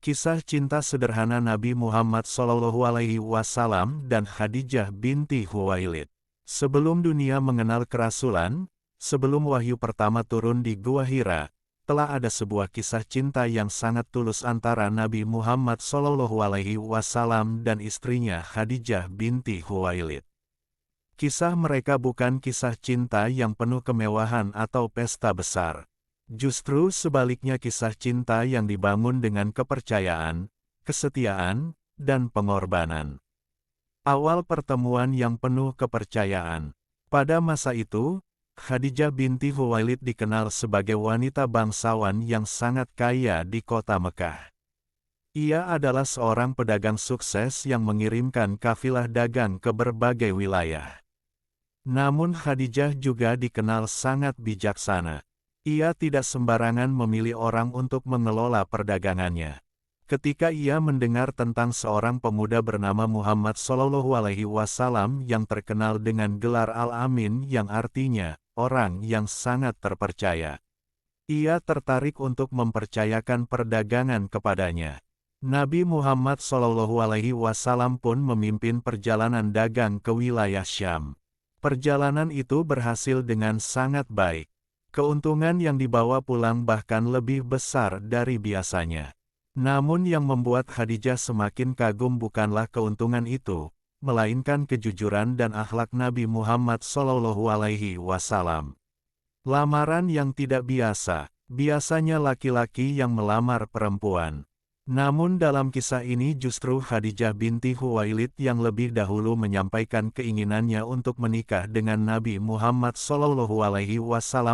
Kisah cinta sederhana Nabi Muhammad SAW dan Khadijah binti Khuwailid. Sebelum dunia mengenal kerasulan, sebelum wahyu pertama turun di Gua Hira, telah ada sebuah kisah cinta yang sangat tulus antara Nabi Muhammad SAW dan istrinya Khadijah binti Khuwailid. Kisah mereka bukan kisah cinta yang penuh kemewahan atau pesta besar. Justru sebaliknya kisah cinta yang dibangun dengan kepercayaan, kesetiaan, dan pengorbanan. Awal pertemuan yang penuh kepercayaan. Pada masa itu, Khadijah binti Khuwailid dikenal sebagai wanita bangsawan yang sangat kaya di kota Mekah. Ia adalah seorang pedagang sukses yang mengirimkan kafilah dagang ke berbagai wilayah. Namun Khadijah juga dikenal sangat bijaksana. Ia tidak sembarangan memilih orang untuk mengelola perdagangannya. Ketika ia mendengar tentang seorang pemuda bernama Muhammad SAW yang terkenal dengan gelar Al-Amin yang artinya, orang yang sangat terpercaya. Ia tertarik untuk mempercayakan perdagangan kepadanya. Nabi Muhammad SAW pun memimpin perjalanan dagang ke wilayah Syam. Perjalanan itu berhasil dengan sangat baik. Keuntungan yang dibawa pulang bahkan lebih besar dari biasanya. Namun yang membuat Khadijah semakin kagum bukanlah keuntungan itu, melainkan kejujuran dan akhlak Nabi Muhammad SAW. Lamaran yang tidak biasa, biasanya laki-laki yang melamar perempuan. Namun dalam kisah ini justru Khadijah binti Khuwailid yang lebih dahulu menyampaikan keinginannya untuk menikah dengan Nabi Muhammad SAW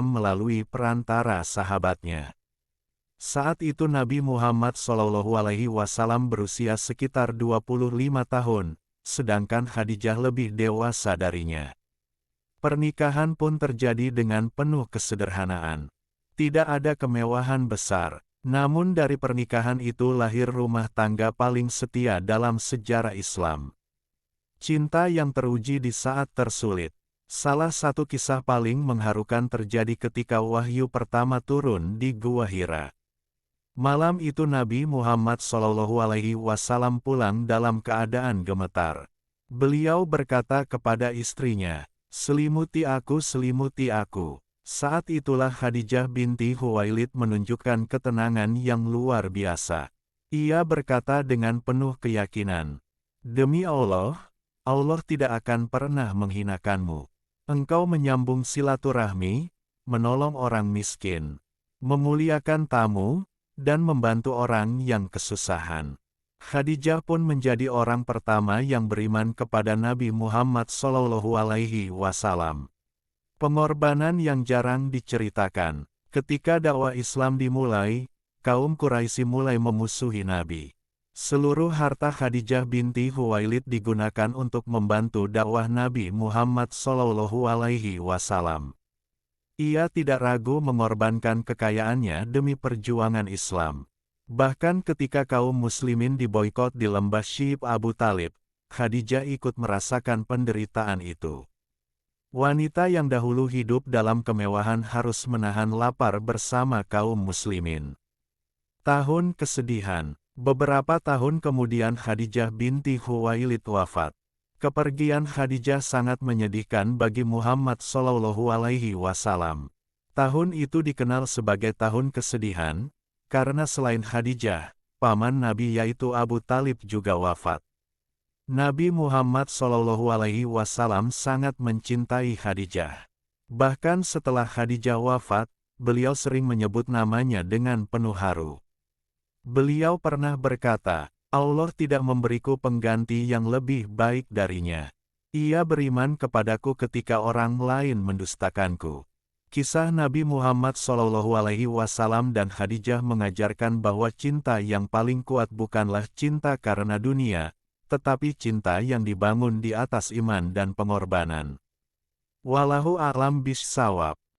melalui perantara sahabatnya. Saat itu Nabi Muhammad SAW berusia sekitar 25 tahun, sedangkan Khadijah lebih dewasa darinya. Pernikahan pun terjadi dengan penuh kesederhanaan. Tidak ada kemewahan besar. Namun dari pernikahan itu lahir rumah tangga paling setia dalam sejarah Islam. Cinta yang teruji di saat tersulit. Salah satu kisah paling mengharukan terjadi ketika wahyu pertama turun di Gua Hira. Malam itu Nabi Muhammad SAW pulang dalam keadaan gemetar. Beliau berkata kepada istrinya, "Selimuti aku, selimuti aku." Saat itulah Khadijah binti Khuwailid menunjukkan ketenangan yang luar biasa. Ia berkata dengan penuh keyakinan, "Demi Allah, Allah tidak akan pernah menghinakanmu. Engkau menyambung silaturahmi, menolong orang miskin, memuliakan tamu, dan membantu orang yang kesusahan." Khadijah pun menjadi orang pertama yang beriman kepada Nabi Muhammad SAW. Pengorbanan yang jarang diceritakan. Ketika dakwah Islam dimulai, kaum Quraisy mulai memusuhi Nabi. Seluruh harta Khadijah binti Khuwailid digunakan untuk membantu dakwah Nabi Muhammad SAW. Ia tidak ragu mengorbankan kekayaannya demi perjuangan Islam. Bahkan ketika kaum muslimin diboikot di lembah Syib Abu Talib, Khadijah ikut merasakan penderitaan itu. Wanita yang dahulu hidup dalam kemewahan harus menahan lapar bersama kaum muslimin. Tahun kesedihan. Beberapa tahun kemudian Khadijah binti Khuwailid wafat. Kepergian Khadijah sangat menyedihkan bagi Muhammad SAW. Tahun itu dikenal sebagai tahun kesedihan, karena selain Khadijah, paman Nabi yaitu Abu Talib juga wafat. Nabi Muhammad SAW sangat mencintai Khadijah. Bahkan setelah Khadijah wafat, beliau sering menyebut namanya dengan penuh haru. Beliau pernah berkata, "Allah tidak memberiku pengganti yang lebih baik darinya. Ia beriman kepadaku ketika orang lain mendustakanku." Kisah Nabi Muhammad SAW dan Khadijah mengajarkan bahwa cinta yang paling kuat bukanlah cinta karena dunia, tetapi cinta yang dibangun di atas iman dan pengorbanan. Wallahu a'lam bishshawab.